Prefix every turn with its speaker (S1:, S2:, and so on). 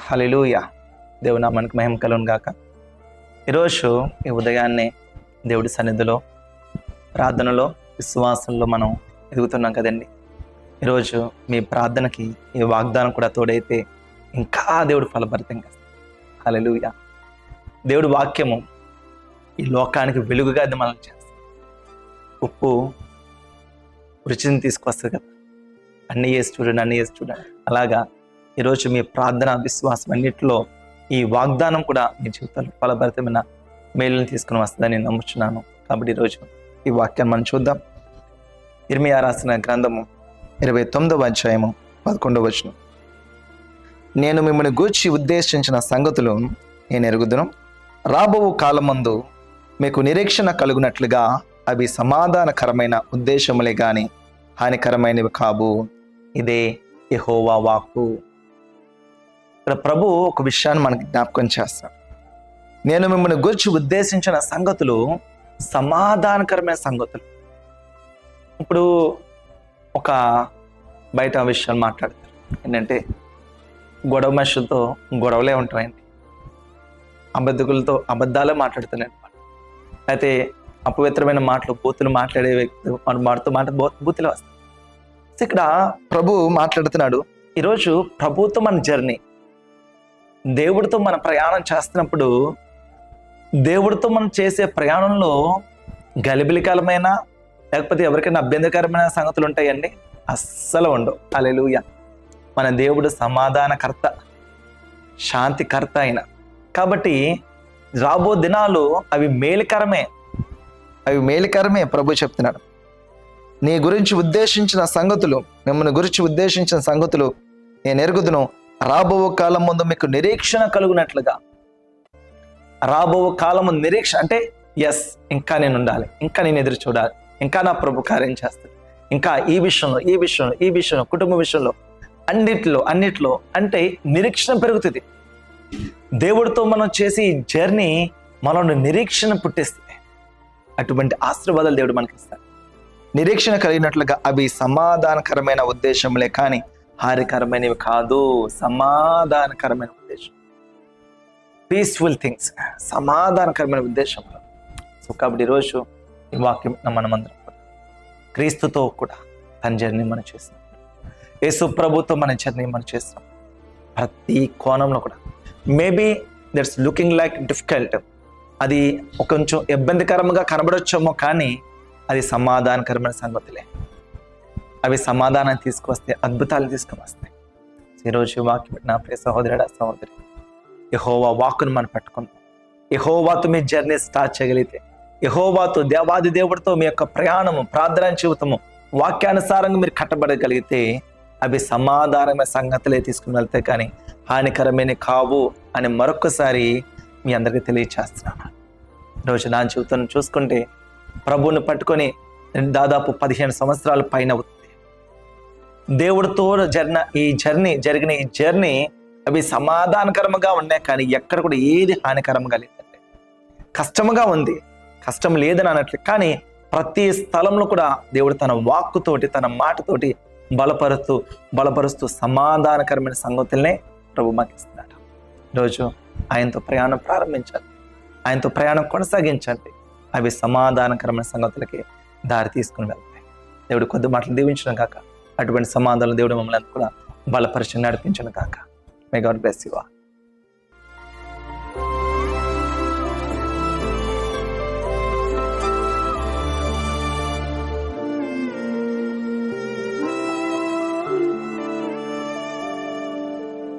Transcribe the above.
S1: హల్లెలూయా. దేవుని నామానికి మహిమ కలుగును గాక. ఈరోజు ఈ ఉదయాన్నే దేవుడి సన్నిధిలో ప్రార్థనలో విశ్వాసంలో మనం ఎదుగుతున్నాం కదండి. ఈరోజు మీ ప్రార్థనకి ఈ వాగ్దానం కూడా తోడైతే ఇంకా దేవుడు ఫలభరితం చేస్తాడు. హల్లెలూయా. దేవుడి వాక్యము ఈ లోకానికి వెలుగుగా అది మనం చేస్తాం. ఉప్పు రుచిని తీసుకొస్తుంది కదా, అన్నీ వేసి చూడండి. అలాగా ఈరోజు మీ ప్రార్థన విశ్వాసం అన్నింటిలో ఈ వాగ్దానం కూడా మీ జీవితంలో ఫలభరితమైన మేలుని తీసుకుని వస్తుందని నేను నమ్ముచున్నాను. కాబట్టి ఈరోజు ఈ వాక్యాన్ని మనం చూద్దాం. ఇర్మియా రాసిన గ్రంథము 29వ అధ్యాయము 11వ వచనం. నేను మిమ్మల్ని గూర్చి ఉద్దేశించిన సంగతులు నేను ఎరుగుదును, రాబో కాలమందు మీకు నిరీక్షణ కలుగునట్లుగా అవి సమాధానకరమైన ఉద్దేశములే గాని హానికరమైనవి కావు. ఇదే యెహోవా వాక్కు. ఇక్కడ ప్రభు ఒక విషయాన్ని మనకి జ్ఞాపకం చేస్తాడు. నేను మిమ్మల్ని గురించి ఉద్దేశించిన సంగతులు సమాధానకరమైన సంగతులు. ఇప్పుడు ఒక బయట విషయాలు మాట్లాడతారు ఏంటంటే, గొడవ మనుషులతో గొడవలే ఉంటాయండి, అబద్ధకులతో అబద్ధాలే మాట్లాడుతున్నాయి. అయితే అపవిత్రమైన మాటలు బూతులు మాట్లాడే వ్యక్తి వాడితో బూతులు వస్తాయి. ఇక్కడ ప్రభు మాట్లాడుతున్నాడు. ఈరోజు ప్రభుతో మన జర్నీ, దేవుడితో మన ప్రయాణం చేస్తున్నప్పుడు, దేవుడితో మనం చేసే ప్రయాణంలో గలిబిలికరమైన లేకపోతే ఎవరికైనా అభ్యంతరకరమైన సంగతులు ఉంటాయండి? అస్సలు ఉండవు. హల్లెలూయా. మన దేవుడు సమాధానకర్త, శాంతికర్త అయిన కాబట్టి రాబో దినాలు అవి మేలుకరమే, ప్రభు చెప్తున్నాడు. నీ గురించి ఉద్దేశించిన సంగతులు, మిమ్మల్ని గురించి ఉద్దేశించిన సంగతులు నేను ఎరుగుదును, రాబో కాలం ముందు మీకు నిరీక్షణ కలుగునట్లుగా. రాబో కాలము నిరీక్షణ అంటే ఎస్, ఇంకా నేను ఉండాలి, ఇంకా నేను ఎదురు చూడాలి, ఇంకా నా ప్రభు కార్యం చేస్తాడు, ఇంకా ఈ విషయంలో కుటుంబ విషయంలో అన్నిట్లో అంటే నిరీక్షణ పెరుగుతుంది. దేవుడితో మనం చేసే ఈ జర్నీ మనలో నిరీక్షణ పుట్టిస్తుంది. అటువంటి ఆశీర్వాదాలు దేవుడు మనకి ఇస్తాడు. నిరీక్షణ కలిగినట్లుగా అవి సమాధానకరమైన ఉద్దేశంలే కానీ హానికరమైనవి కాదు. సమాధానకరమైన ఉద్దేశం, పీస్ఫుల్ థింగ్స్, సమాధానకరమైన ఉద్దేశంలో. సో కాబట్టి ఈరోజు ఈ వాక్యం మనమందరం కూడా క్రీస్తుతో కూడా తన జర్నీ మనం చేస్తున్నాం, యేసు ప్రభుతో మన జర్నీ మనం చేస్తున్నాం. ప్రతి కోణంలో కూడా maybe that's looking like difficult, అది కొంచెం ఇబ్బందికరంగా కనబడొచ్చేమో, కానీ అది సమాధానకరమైన సంగతులే. అవి సమాధానాన్ని తీసుకొస్తే, అద్భుతాలు తీసుకొని వస్తాయి. ఈరోజు వాక్యం నా ప్రియ సహోదరుడా, సహోదరి, యెహోవా వాక్కును మనం పట్టుకుందాం. యెహోవాతో మీ జర్నీ స్టార్ట్ చేయగలిగితే, యెహోవాతో దేవాది దేవుడితో మీ యొక్క ప్రయాణము, ప్రార్థన జీవితము వాక్యానుసారంగా మీరు కట్టబడగలిగితే అవి సమాధానమైన సంగతులే తీసుకుని వెళ్తాయి, కానీ హానికరమైన కావు అని మరొకసారి మీ అందరికీ తెలియచేస్తున్నాను. ఈరోజు నా జీవితం చూసుకుంటే ప్రభువుని పట్టుకొని దాదాపు 15 సంవత్సరాల పైన అవుతుంది. దేవుడితో జరిగిన ఈ జర్నీ అవి సమాధానకరంగా ఉన్నాయి, కానీ ఎక్కడ కూడా ఏది హానికరంగా లేదండి. కష్టముగా ఉంది, కష్టం లేదని అనట్లేదు, కానీ ప్రతి స్థలంలో కూడా దేవుడు తన వాక్కుతోటి, తన మాటతోటి బలపరుస్తూ సమాధానకరమైన సంగతులనే ప్రభు మాకు ఇస్తున్నాడు. ఈరోజు ఆయనతో ప్రయాణం ప్రారంభించండి, ఆయనతో ప్రయాణం కొనసాగించండి. అవి సమాధానకరమైన సంగతులకి దారి తీసుకుని వెళ్తాయి. దేవుడు కొద్ది మాటలు దీవించడం కాక, అటువంటి సమాధానం దేవుడు మమ్మల్ని కూడా బలపరిచి నడిపించడం కాక. May God bless you all.